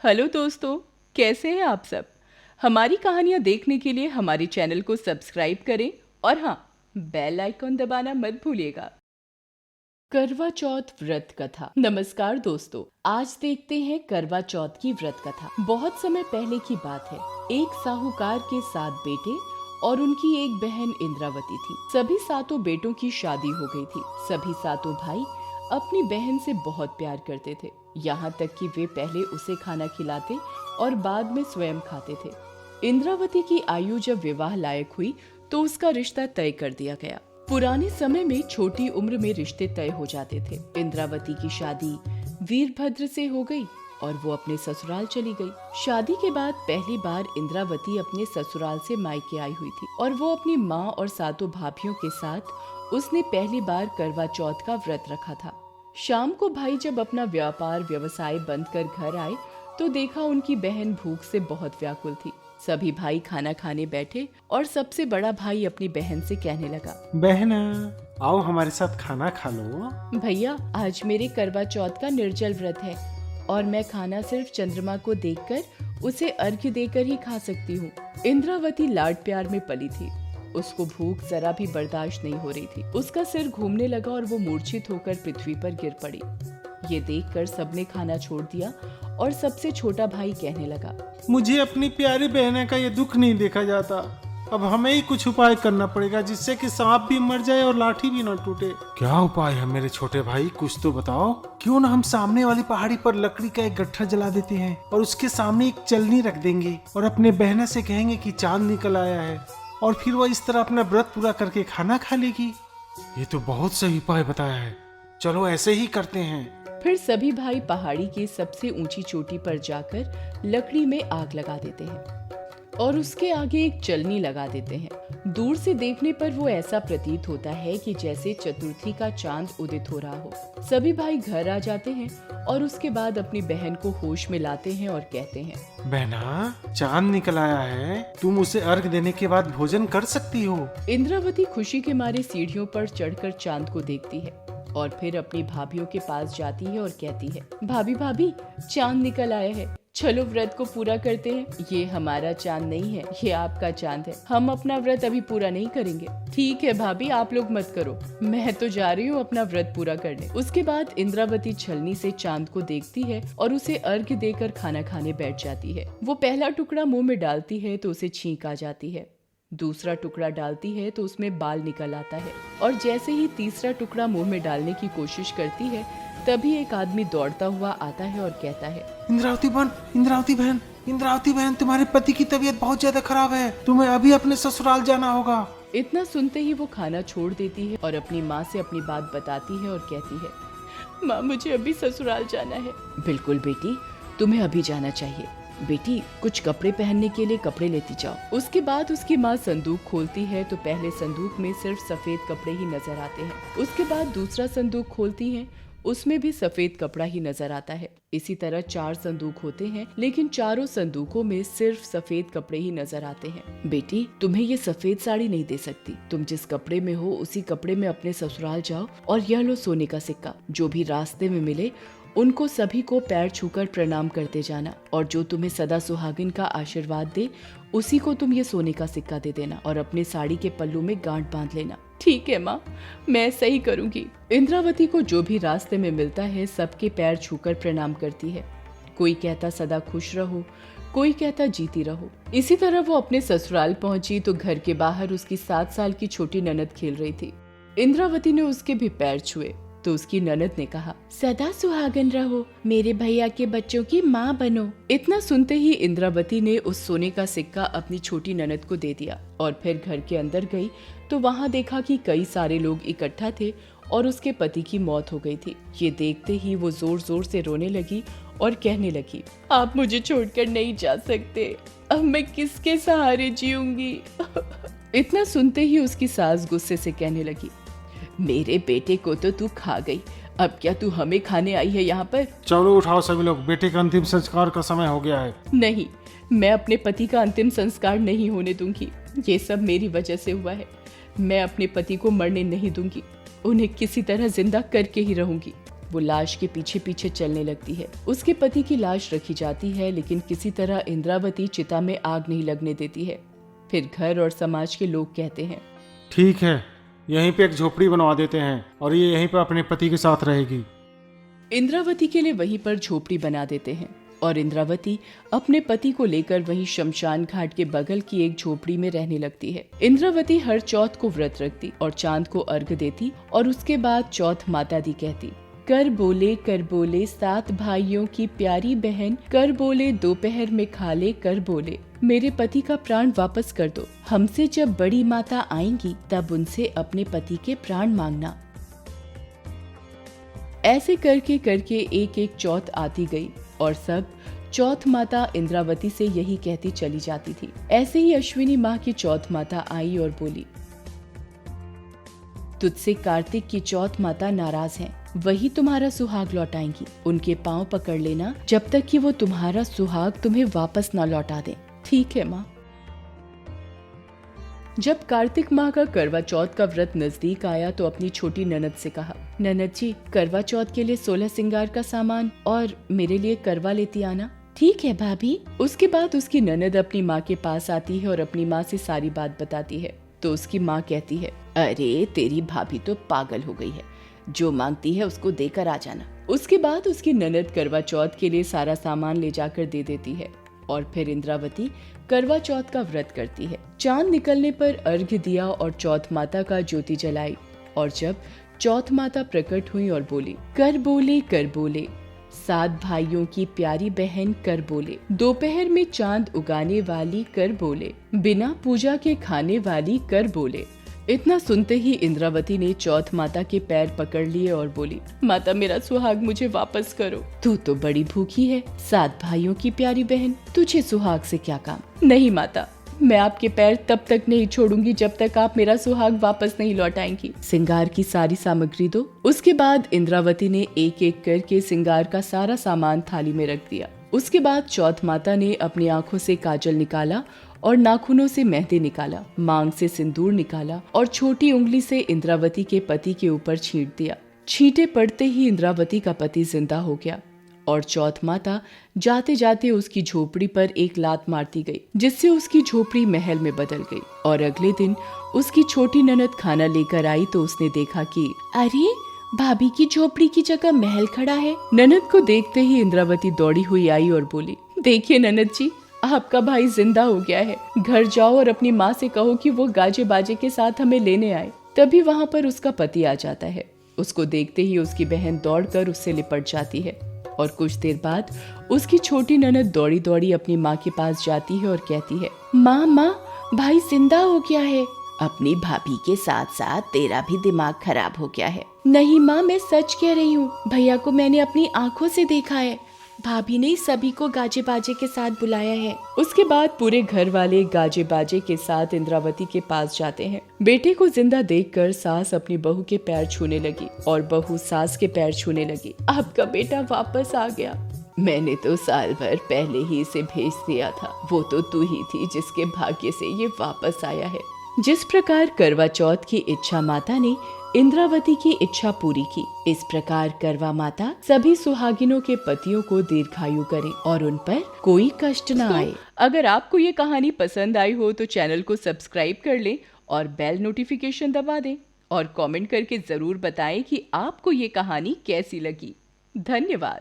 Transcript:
Hello दोस्तों, कैसे हैं आप सब। हमारी कहानियाँ देखने के लिए हमारे चैनल को सब्सक्राइब करें और हाँ, बेल आइकॉन दबाना मत भूलिएगा। करवा चौथ व्रत कथा। नमस्कार दोस्तों, आज देखते हैं करवा चौथ की व्रत कथा। बहुत समय पहले की बात है। एक साहूकार के 7 बेटे और उनकी एक बहन इंद्रावती थी। सभी 7 बेटों की शादी हो गई थी। सभी 7 भाई अपनी बहन से बहुत प्यार करते थे, यहाँ तक कि वे पहले उसे खाना खिलाते और बाद में स्वयं खाते थे। इंद्रावती की आयु जब विवाह लायक हुई तो उसका रिश्ता तय कर दिया गया। पुराने समय में छोटी उम्र में रिश्ते तय हो जाते थे। इंद्रावती की शादी वीरभद्र से हो गई और वो अपने ससुराल चली गई। शादी के बाद पहली बार इंद्रावती अपने ससुराल से मायके आई हुई थी और वो अपनी माँ और 7 भाभियों के साथ उसने पहली बार करवा चौथ का व्रत रखा था। शाम को भाई जब अपना व्यापार व्यवसाय बंद कर घर आए तो देखा उनकी बहन भूख से बहुत व्याकुल थी। सभी भाई खाना खाने बैठे और सबसे बड़ा भाई अपनी बहन से कहने लगा, बहन आओ हमारे साथ खाना खा लो। भैया, आज मेरे करवा चौथ का निर्जल व्रत है और मैं खाना सिर्फ चंद्रमा को देखकर उसे अर्घ्य देकर ही खा सकती हूँ। इंद्रावती लाड प्यार में पली थी। उसको भूख जरा भी बर्दाश्त नहीं हो रही थी। उसका सिर घूमने लगा और वो मूर्छित होकर पृथ्वी पर गिर पड़ी। ये देखकर सबने खाना छोड़ दिया और सबसे छोटा भाई कहने लगा, मुझे अपनी प्यारी बहन का ये दुख नहीं देखा जाता। अब हमें ही कुछ उपाय करना पड़ेगा जिससे कि सांप भी मर जाए और लाठी भी न टूटे। क्या उपाय है मेरे छोटे भाई, कुछ तो बताओ। क्यों ना हम सामने वाली पहाड़ी पर लकड़ी का एक गट्ठा जला देते हैं और उसके सामने एक चलनी रख देंगे और अपने बहना से कहेंगे कि चांद निकल आया है और फिर वो इस तरह अपना व्रत पूरा करके खाना खा लेगी। ये तो बहुत सही उपाय बताया है, चलो ऐसे ही करते हैं। फिर सभी भाई पहाड़ी की सबसे ऊंची चोटी पर जाकर लकड़ी में आग लगा देते हैं और उसके आगे एक चलनी लगा देते हैं। दूर से देखने पर वो ऐसा प्रतीत होता है कि जैसे चतुर्थी का चांद उदित हो रहा हो। सभी भाई घर आ जाते हैं और उसके बाद अपनी बहन को होश में लाते हैं और कहते हैं, बहना, चांद निकल आया है, तुम उसे अर्घ देने के बाद भोजन कर सकती हो। इंद्रावती खुशी के मारे सीढ़ियों पर चढ़कर चांद को देखती है और फिर अपनी भाभीियों के पास जाती है और कहती है, भाभी भाभी, चांद निकल आया है, चलो व्रत को पूरा करते हैं। ये हमारा चांद नहीं है, ये आपका चांद है। हम अपना व्रत अभी पूरा नहीं करेंगे। ठीक है भाभी, आप लोग मत करो, मैं तो जा रही हूँ अपना व्रत पूरा करने। उसके बाद इंद्रावती छलनी से चांद को देखती है और उसे अर्घ्य देकर खाना खाने बैठ जाती है। वो पहला टुकड़ा मुंह में डालती है तो उसे छींक आ जाती है। दूसरा टुकड़ा डालती है तो उसमें बाल निकल आता है और जैसे ही तीसरा टुकड़ा मुंह में डालने की कोशिश करती है तभी एक आदमी दौड़ता हुआ आता है और कहता है, इंद्रावती बहन, तुम्हारे पति की तबीयत बहुत ज्यादा खराब है, तुम्हें अभी अपने ससुराल जाना होगा। इतना सुनते ही वो खाना छोड़ देती है और अपनी माँ से अपनी बात बताती है और कहती है, माँ, मुझे अभी ससुराल जाना है। बिल्कुल बेटी, तुम्हें अभी जाना चाहिए। बेटी, कुछ कपड़े पहनने के लिए कपड़े लेती जाओ। उसके बाद उसकी माँ संदूक खोलती है तो पहले संदूक में सिर्फ सफेद कपड़े ही नजर आते हैं। उसके बाद दूसरा संदूक खोलती है, उसमें भी सफेद कपड़ा ही नजर आता है। इसी तरह 4 संदूक होते हैं लेकिन चारों संदूकों में सिर्फ सफेद कपड़े ही नजर आते हैं। बेटी, तुम्हें ये सफेद साड़ी नहीं दे सकती। तुम जिस कपड़े में हो उसी कपड़े में अपने ससुराल जाओ और यह लो सोने का सिक्का। जो भी रास्ते में मिले उनको सभी को पैर छूकर प्रणाम करते जाना और जो तुम्हें सदा सुहागिन का आशीर्वाद दे उसी को तुम ये सोने का सिक्का दे देना और अपने साड़ी के पल्लू में गांठ बांध लेना। ठीक है माँ, मैं सही करूँगी। इंद्रावती को जो भी रास्ते में मिलता है सबके पैर छूकर प्रणाम करती है। कोई कहता सदा खुश रहो, कोई कहता जीती रहो। इसी तरह वो अपने ससुराल पहुंची तो घर के बाहर उसकी 7 साल की छोटी ननद खेल रही थी। इंद्रावती ने उसके भी पैर छुए तो उसकी ननद ने कहा, सदा सुहागन रहो, मेरे भैया के बच्चों की माँ बनो। इतना सुनते ही इंद्रावती ने उस सोने का सिक्का अपनी छोटी ननद को दे दिया और फिर घर के अंदर गई तो वहाँ देखा कि कई सारे लोग इकट्ठा थे और उसके पति की मौत हो गई थी। ये देखते ही वो जोर जोर से रोने लगी और कहने लगी, आप मुझे छोड़कर नहीं जा सकते, अब मैं किसके सहारे जीऊंगी। इतना सुनते ही उसकी सास गुस्से से कहने लगी, मेरे बेटे को तो तू खा गई, अब क्या तू हमें खाने आई है यहाँ पर। चलो उठाओ सभी लोग, बेटे का अंतिम संस्कार का समय हो गया है। नहीं, मैं अपने पति का अंतिम संस्कार नहीं होने दूंगी। ये सब मेरी वजह से हुआ है। मैं अपने पति को मरने नहीं दूंगी, उन्हें किसी तरह जिंदा करके ही रहूंगी। वो लाश के पीछे पीछे चलने लगती है। उसके पति की लाश रखी जाती है, लेकिन किसी तरह इंद्रावती चिता में आग नहीं लगने देती है। फिर घर और समाज के लोग कहते हैं, ठीक है, यहीं पे एक झोपड़ी बनवा देते हैं और ये यहीं पे अपने पति के साथ रहेगी। इंद्रावती के लिए वहीं पर झोपड़ी बना देते हैं और इंद्रावती अपने पति को लेकर वहीं शमशान घाट के बगल की एक झोपड़ी में रहने लगती है। इंद्रावती हर चौथ को व्रत रखती और चांद को अर्घ देती और उसके बाद चौथ माता दी कहती, कर बोले 7 भाइयों की प्यारी बहन, कर बोले दोपहर में खा ले, कर बोले मेरे पति का प्राण वापस कर दो। हमसे जब बड़ी माता आएंगी तब उनसे अपने पति के प्राण मांगना। ऐसे करके करके एक एक चौथ आती गई और सब चौथ माता इंद्रावती से यही कहती चली जाती थी। ऐसे ही अश्विनी माह की चौथ माता आई और बोली, तुझसे कार्तिक की चौथ माता नाराज हैं, वही तुम्हारा सुहाग लौटाएंगी। उनके पांव पकड़ लेना जब तक कि वो तुम्हारा सुहाग तुम्हें वापस ना लौटा दे। ठीक है माँ। जब कार्तिक माह का करवा चौथ का व्रत नजदीक आया तो अपनी छोटी ननद से कहा, ननद जी, करवा चौथ के लिए 16 श्रृंगार का सामान और मेरे लिए करवा लेती आना। ठीक है भाभी। उसके बाद उसकी ननद अपनी माँ के पास आती है और अपनी माँ से सारी बात बताती है। तो उसकी माँ कहती है, अरे तेरी भाभी तो पागल हो गई है, जो मांगती है उसको देकर आ जाना। उसके बाद उसकी ननद करवा चौथ के लिए सारा सामान ले जाकर दे देती है और फिर इंद्रावती करवा चौथ का व्रत करती है। चांद निकलने पर अर्घ्य दिया और चौथ माता का ज्योति जलाई और जब चौथ माता प्रकट हुई और बोली, कर बोले 7 भाइयों की प्यारी बहन, कर बोले दोपहर में चांद उगाने वाली, कर बोले बिना पूजा के खाने वाली, कर बोले। इतना सुनते ही इंद्रावती ने चौथ माता के पैर पकड़ लिए और बोली, माता मेरा सुहाग मुझे वापस करो। तू तो बड़ी भूखी है, 7 भाइयों की प्यारी बहन, तुझे सुहाग से क्या काम। नहीं माता, मैं आपके पैर तब तक नहीं छोड़ूंगी जब तक आप मेरा सुहाग वापस नहीं लौटाएंगी। श्रृंगार की सारी सामग्री दो। उसके बाद इंद्रावती ने एक एक करके श्रृंगार का सारा सामान थाली में रख दिया। उसके बाद चौथ माता ने अपनी आंखों से काजल निकाला और नाखूनों से मेहंदी निकाला, मांग से सिंदूर निकाला और छोटी उंगली से इंद्रावती के पति के ऊपर छींट दिया। छींटे पड़ते ही इंद्रावती का पति जिंदा हो गया और चौथ माता जाते जाते उसकी झोपड़ी पर एक लात मारती गई, जिससे उसकी झोपड़ी महल में बदल गई। और अगले दिन उसकी छोटी ननद खाना लेकर आई तो उसने देखा कि अरे भाभी की झोपड़ी की जगह महल खड़ा है। ननद को देखते ही इंद्रावती दौड़ी हुई आई और बोली, देखिए ननद जी, आपका भाई जिंदा हो गया है। घर जाओ और अपनी माँ से कहो कि वो गाजे बाजे के साथ हमें लेने आए। तभी वहाँ पर उसका पति आ जाता है। उसको देखते ही उसकी बहन दौड़कर उससे लिपट जाती है और कुछ देर बाद उसकी छोटी ननद दौड़ी दौड़ी अपनी माँ के पास जाती है और कहती है, माँ भाई जिंदा हो गया है। अपनी भाभी के साथ साथ तेरा भी दिमाग खराब हो गया है। नहीं माँ, मैं सच कह रही हूँ, भैया को मैंने अपनी आंखों से देखा है। भाभी ने सभी को गाजे बाजे के साथ बुलाया है। उसके बाद पूरे घर वाले गाजे बाजे के साथ इंद्रावती के पास जाते हैं। बेटे को जिंदा देखकर सास अपनी बहू के पैर छूने लगी और बहू सास के पैर छूने लगी। आपका बेटा वापस आ गया। मैंने तो साल भर पहले ही इसे भेज दिया था। वो तो तू ही थी जिसके भाग्य से ये वापस आया है। जिस प्रकार करवा चौथ की इच्छा माता ने इंद्रावती की इच्छा पूरी की, इस प्रकार करवा माता सभी सुहागिनों के पतियों को दीर्घायु करे और उन पर कोई कष्ट न आए। अगर आपको ये कहानी पसंद आई हो तो चैनल को सब्सक्राइब कर लें और बेल नोटिफिकेशन दबा दें और कमेंट करके जरूर बताएं कि आपको ये कहानी कैसी लगी। धन्यवाद।